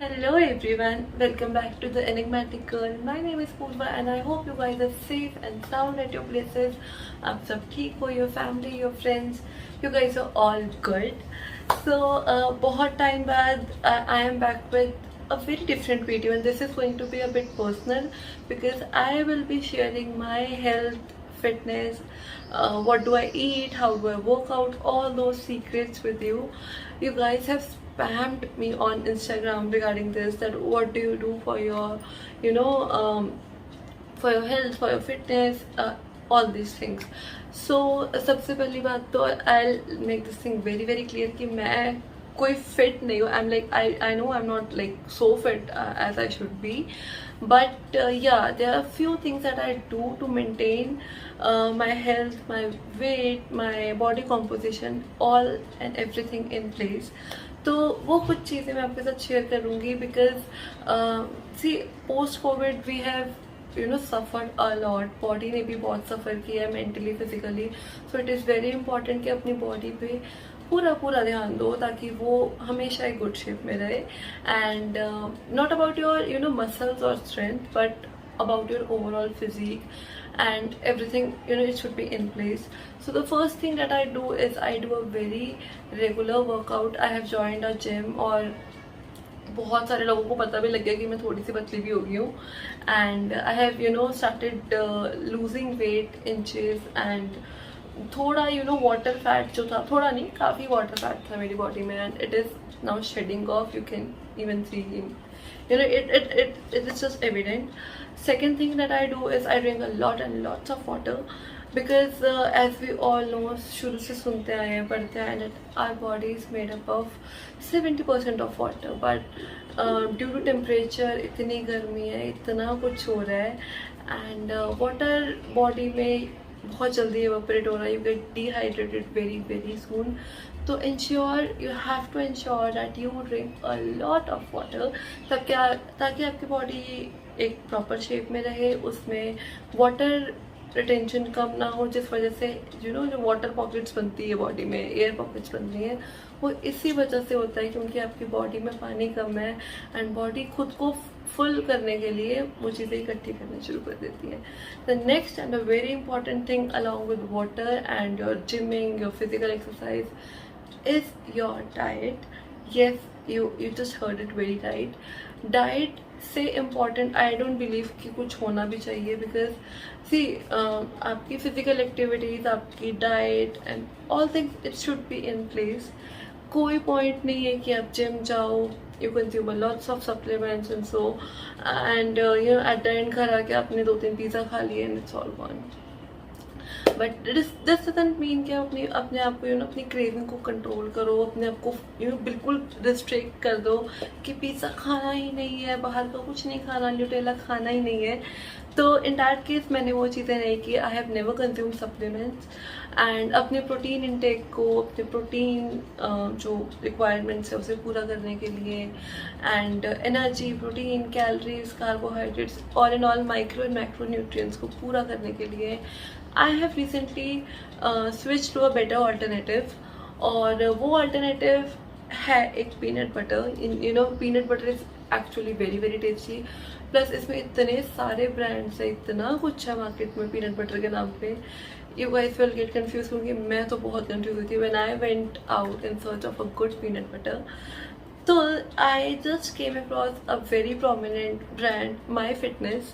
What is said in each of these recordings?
Hello everyone, welcome back to the Enigmatic Girl. My name is Purva and I hope you guys are safe and sound at your places. आप सब ठीक हो, your family, your friends, you guys are all good. So बहुत time बाद I am back with a very different video and this is going to be a bit personal because I will be sharing my health, fitness, what do I eat, how do I work out, all those secrets with you. You guys have spammed me on Instagram regarding this, that what do you do for your for your health, for your fitness, all these things. So सबसे पहली बात तो I'll make this thing very very clear कि मैं कोई fit नहीं हूँ. I'm like I know I'm not like so fit as I should be, but yeah, there are few things that I do to maintain my health, my weight, my body composition, all and everything in place. तो वो कुछ चीज़ें मैं आपके साथ share करूँगी because see post COVID we have suffered a lot. Body ने भी बहुत सफ़र किया है mentally, physically. So it is very important कि अपनी बॉडी पे पूरा ध्यान दो ताकि वो हमेशा एक गुड शेप में रहे. And not about your muscles और strength but about your overall physique and everything, it should be in place. So the first thing that I do is I do a very regular workout. I have joined a gym और बहुत सारे लोगों को पता भी लग गया कि मैं थोड़ी सी पतली भी हो गई हूँ. And I have started losing weight inches and थोड़ा वाटर फैट जो था, थोड़ा नहीं काफ़ी वाटर फैट था मेरी बॉडी में and it is now shedding off. You can even see it is just evident. Second thing that I do is I drink a lot and lots of water because as we all know, शुरू से सुनते आए हैं, पढ़ते आए हैं, our body is made up of 70% of water, but due to temperature इतनी गर्मी है, इतना कुछ हो रहा है and water body में बहुत जल्दी evaporate हो रहा है. You get dehydrated very very soon. तो you have to ensure that you drink a lot of water ताकि आपकी बॉडी एक प्रॉपर शेप में रहे, उसमें वाटर रिटेंशन कम ना हो, जिस वजह से जो वाटर पॉकेट्स बनती है बॉडी में, एयर पॉकेट्स बनती हैं, वो इसी वजह से होता है क्योंकि आपकी बॉडी में पानी कम है एंड बॉडी खुद को फुल करने के लिए वो चीज़ें इकट्ठी करना शुरू कर देती है. The next and a very important thing along with water and your gymming, your physical exercise is your diet. Yes, you just heard it very right. Diet से important I don't believe कि कुछ होना भी चाहिए because see आपकी physical activities, आपकी diet and all things it should be in place. कोई point नहीं है कि आप gym जाओ, you consume lots of supplements and so and at the end घर आके आपने 2-3 पिज़्ज़ा खा लिए and it's all gone. But this doesn't mean कि अपने आप को अपनी क्रेविंग को कंट्रोल करो, अपने आप को बिल्कुल रिस्ट्रिक्ट कर दो कि पिज़्ज़ा खाना ही नहीं है, बाहर का कुछ नहीं खाना, न्यूटेला खाना ही नहीं है. तो इन दैट केस मैंने वो चीज़ें नहीं की. I have never consume supplements and अपने प्रोटीन इंटेक को, अपने प्रोटीन जो रिक्वायरमेंट्स है उसे पूरा करने के लिए and energy, protein, calories, carbohydrates, all in all micro and macro nutrients को पूरा करने के लिए I have recently switched to a better alternative. और वो alternative है एक peanut butter. Peanut butter is actually very very tasty. Plus इसमें इतने सारे brands है, इतना कुछ है market में peanut butter के नाम पे. You guys will get confused क्योंकि मैं तो बहुत confused हुई थी when I went out in search of a good peanut butter. तो I just came across a very prominent brand, My Fitness,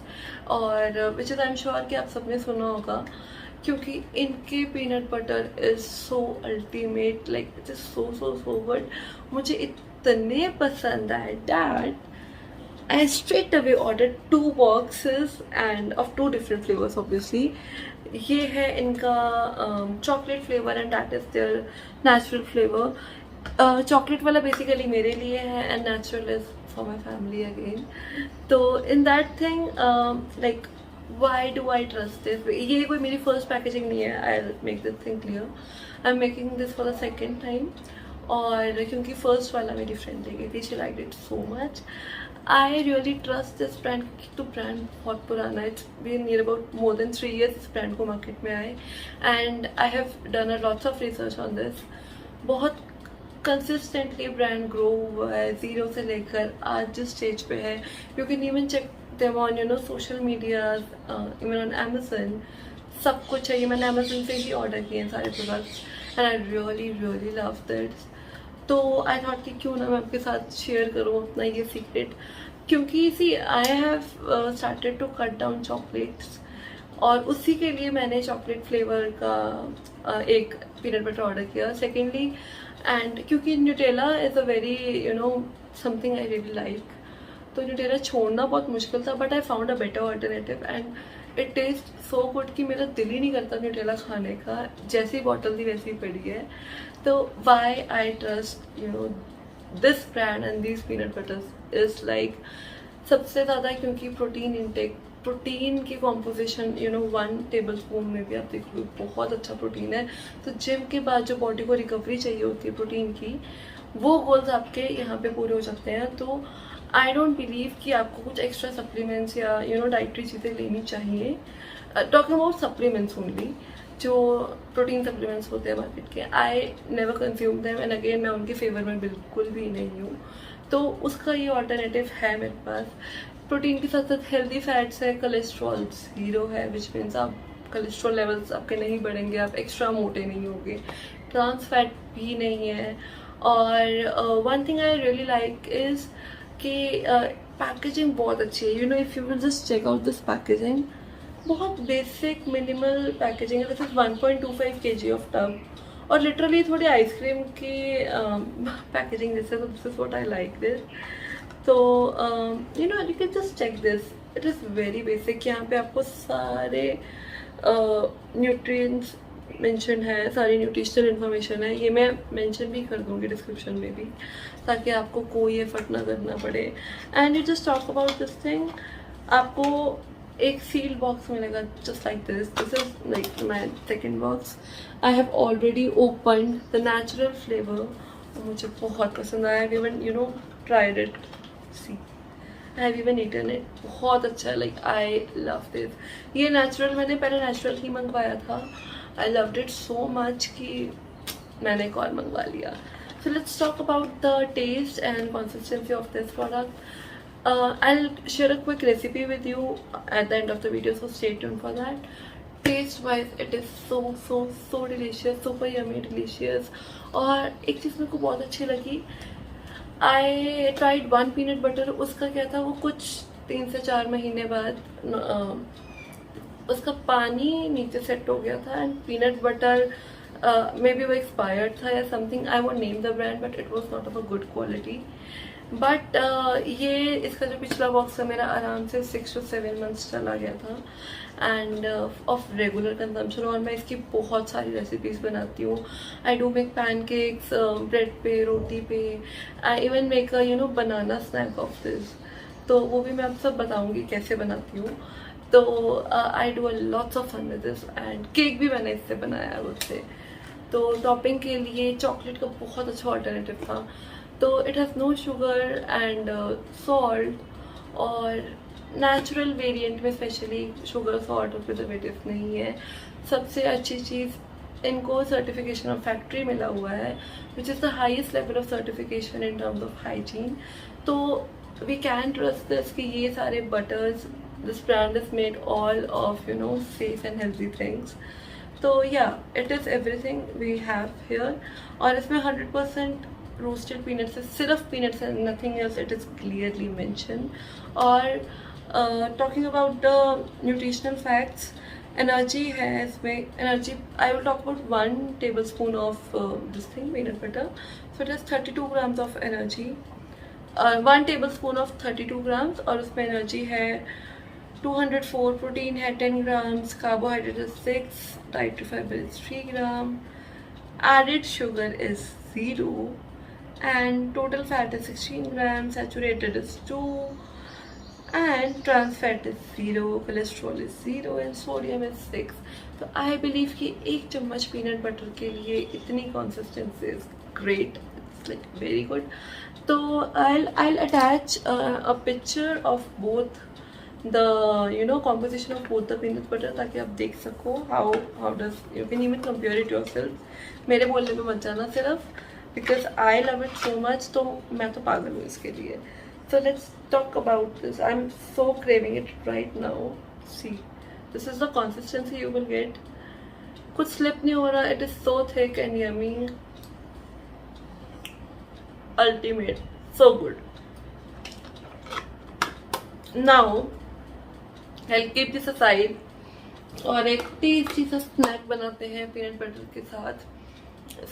और which is I'm sure कि आप सबने सुना होगा क्योंकि इनके peanut butter is so ultimate, like it is so good. मुझे इतने पसंद आए that I straight away ordered 2 boxes and of 2 different flavors obviously. ये है इनका chocolate flavour and that is there natural flavour. Chocolate वाला बेसिकली मेरे लिए है and natural is for my family again. तो in that thing like why do I trust this. ये कोई मेरी फर्स्ट पैकेजिंग नहीं है, I make this thing clear. I am making this for the second time और क्योंकि first वाला मेरी फ्रेंड ले गई थी, she liked it so much. I really trust this brand. तो ब्रांड बहुत पुराना है, it's been near about more than 3 years इस ब्रांड को मार्केट में आए and I have done a lots of research on this. बहुत कंसिस्टेंटली ब्रांड ग्रो हुआ है 0 से लेकर आज जिस स्टेज पे है. You can even check them on social media, even on Amazon. सब कुछ है, ये मैंने Amazon से ही ऑर्डर किए हैं सारे products and I really really love this. तो आई थॉट कि क्यों ना मैं आपके साथ शेयर करूँ अपना ये सीक्रेट, क्योंकि see I have started to cut down chocolates और उसी के लिए मैंने चॉकलेट फ्लेवर का एक पीनट बटर ऑर्डर किया. सेकेंडली एंड क्योंकि Nutella is a very something I really like, तो न्यूटेला छोड़ना बहुत मुश्किल था, but I found a better alternative and it taste so good कि मेरा दिल ही नहीं करता न्यूटेला खाने का. जैसी बॉटल थी वैसी ही पड़ी है. तो why I trust this brand and these peanut butters is like सबसे ज़्यादा, क्योंकि प्रोटीन इंटेक, प्रोटीन की कॉम्पोजिशन 1 टेबल स्पून में भी आप देखोगे बहुत अच्छा प्रोटीन है. तो जिम के बाद जो बॉडी को रिकवरी चाहिए होती है प्रोटीन की, वो गोल्स आपके यहाँ पे पूरे हो सकते हैं. तो आई डोंट बिलीव कि आपको कुछ एक्स्ट्रा सप्लीमेंट्स या डाइटरी चीज़ें लेनी चाहिए. टॉकिंग अबाउट सप्लीमेंट्स ओनली, जो प्रोटीन सप्लीमेंट्स होते हैं मार्केट के, I never consume them and again मैं उनके फेवर में बिल्कुल भी नहीं हूँ. तो उसका ये ऑल्टरनेटिव है मेरे पास. प्रोटीन के साथ साथ हेल्दी फैट्स है, कोलेस्ट्रॉल 0 है, विच मीन्स आप कोलेस्ट्रॉल लेवल्स आपके नहीं बढ़ेंगे, आप एक्स्ट्रा मोटे नहीं होगे. ट्रांस फैट भी नहीं है. और one thing I really like is कि पैकेजिंग बहुत अच्छी है. If you will just check out this packaging, बहुत बेसिक मिनिमल पैकेजिंग है. This is 1.25 kg of tub और लिटरली थोड़ी आइसक्रीम की पैकेजिंग जैसे. तो this is what I like this. तो you can just check this, it is very basic. यहाँ पे आपको सारे न्यूट्रिएंट्स मेंशन है, सारी न्यूट्रिशनल इन्फॉर्मेशन है. ये मैं मेंशन भी कर दूँगी डिस्क्रिप्शन में भी, ताकि आपको कोई एफर्ट ना करना पड़े. And you just talk about this thing, आपको एक सील बॉक्स मिलेगा just like this. This is like my second box. I have already opened the natural flavour और मुझे बहुत पसंद आया. Even tried it, see I have even eaten it. बहुत अच्छा है, लाइक आई लव दिस. ये नेचुरल, मैंने पहले नेचुरल ही मंगवाया था. I loved it so much कि मैंने एक और मंगवा लिया. So let's talk about the taste and consistency of this product. I'll share a quick recipe with you at the end of the video, so stay tuned for that. Taste wise it is so delicious, super yummy, delicious. और एक चीज़ मेरे को बहुत अच्छी लगी, I tried one peanut butter. उसका क्या था, वो कुछ 3 से 4 महीने बाद उसका पानी नीचे सेट हो गया था and peanut butter may be वो एक्सपायर्ड था या something. I won't name the brand but it was not of a good quality. But ये इसका जो पिछला बॉक्स है मेरा आराम से 6 to 7 months चला गया था एंड ऑफ रेगुलर कंजम्पशन. और मैं इसकी बहुत सारी रेसिपीज़ बनाती हूँ. I do make pancakes bread पे, रोटी पे. I even make a banana snack of this. तो वो भी मैं आप सब बताऊँगी कैसे बनाती हूँ. तो I do lots of fun with this and cake भी मैंने इससे बनाया है उससे. तो टॉपिंग के लिए चॉकलेट का बहुत अच्छा ऑल्टरनेटिव था. तो it has no sugar and salt और नेचुरल वेरिएंट में स्पेशली शुगर, सॉल्ट और प्रिजर्वेटिव नहीं है. सबसे अच्छी चीज़, इनको सर्टिफिकेशन ऑफ फैक्ट्री मिला हुआ है which is the highest level of certification in terms of hygiene. तो वी कैन ट्रस्ट दिस कि ये सारे butters, this brand is made all of safe and healthy things. तो yeah it is everything we have here. और इसमें 100% roasted peanuts है, सिर्फ peanuts है, nothing else. It is clearly mention. और talking about the nutritional facts, energy है इसमें. Energy I will talk about 1 tablespoon of this thing peanut butter. So it is 32 grams of energy. 1 tablespoon of 32 grams और उसमें energy है 204, protein है 10 grams, carbohydrate is 6, dietary fibre is 3 grams, added sugar is 0 and total fat is 16 grams, saturated is 2 and trans fat is 0, cholesterol is 0 and sodium is 6. तो I believe कि 1 चम्मच peanut butter के लिए इतनी consistency is great, it's like very good. तो I'll attach a picture of both the composition of both the peanut butter ताकि आप देख सको how does you can even compare it yourself. मेरे बोलने पे मत जाना सिर्फ. because I love it so much. तो मैं तो पागल हूँ इसके लिए. So let's talk about this. I'm so craving it right now. See, this is the consistency you will get. कुछ slip नहीं हो रहा. It is so thick and yummy. Ultimate. So good. Now I'll keep this aside. और एक tasty सा snack बनाते हैं peanut butter के साथ.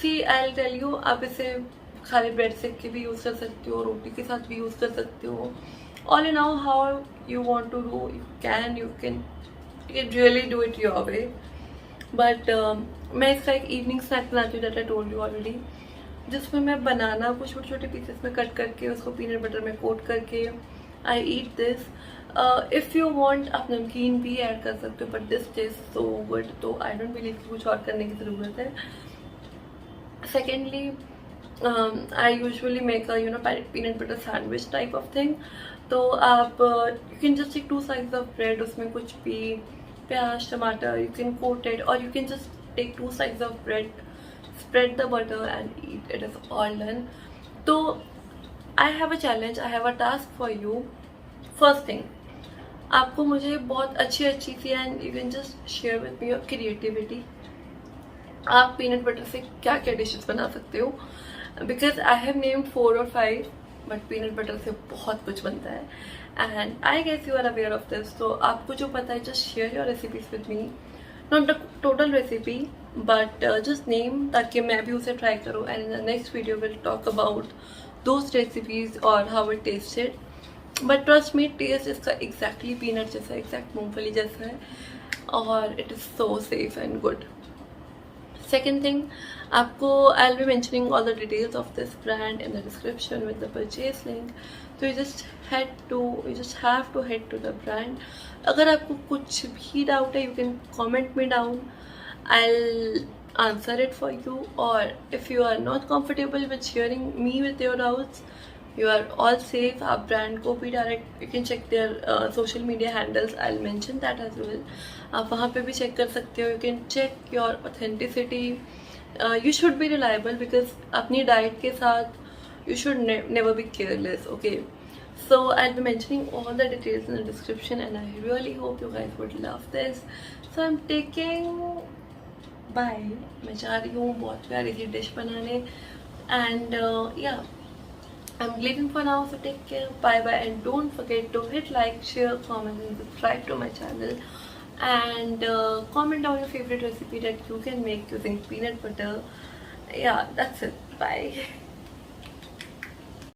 सी आई टेल यू, आप इसे खाली ब्रेड सेक के भी यूज़ कर सकते हो, रोटी के साथ भी यूज़ कर सकते हो. All in how how you want to do, you can really do it your way. But मैं इसका एक इवनिंग स्नैक बनाती हूँ, that I told you already, जिसमें मैं बनाना को छोटे छोटे पीसेस में कट करके उसको पीनट बटर में कोट करके I eat this. If you want आप नमकीन भी ऐड कर सकते हो, but this taste so good. तो आई डोंट बिलीव कि कुछ और करने की ज़रूरत है. Secondly I usually make a peanut butter sandwich type of thing. तो आप you can just take 2 slices of bread, उसमें कुछ भी प्याज टमाटर यू कैन कोट इट, और you can just take 2 slices of bread, spread the butter and eat. It is all done. तो I have a challenge, I have a task for you. First thing, आपको मुझे बहुत अच्छी सी and you can just share with me your creativity. आप peanut butter से क्या क्या डिशेस बना सकते हो, because I have named 4 or 5, but peanut butter से बहुत कुछ बनता है and I guess you are aware of this. तो आपको जो पता है just share your recipes with me, not the total recipe but just name, ताकि मैं भी उसे ट्राई करूँ and in the next video will talk about those recipes और how it tasted. But trust me, taste इसका exactly peanut जैसा, exact मूंगफली जैसा है, और it is so safe and good. Second thing, आपको I'll be mentioning all the details of this brand in the description with the purchase link. So you just have to head to the brand. अगर आपको कुछ भी doubt है, you can comment me down. I'll answer it for you. Or if you are not comfortable with sharing me with your doubts, you are all safe. आप brand को भी direct, you can check their social media handles. I'll mention that as well. आप वहाँ पे भी check कर सकते हो. You can check your authenticity. You should be reliable because अपनी diet के साथ you should never be careless. Okay. So I'll be mentioning all the details in the description, and I really hope you guys would love this. So I'm taking bye. मैं जा रही हूँ बहुत प्यारी सी dish बनाने, and yeah. I'm leaving for now, so take care, bye bye, and don't forget to hit like, share, comment and subscribe to my channel, and comment down your favorite recipe that you can make using peanut butter. Yeah, that's it, bye.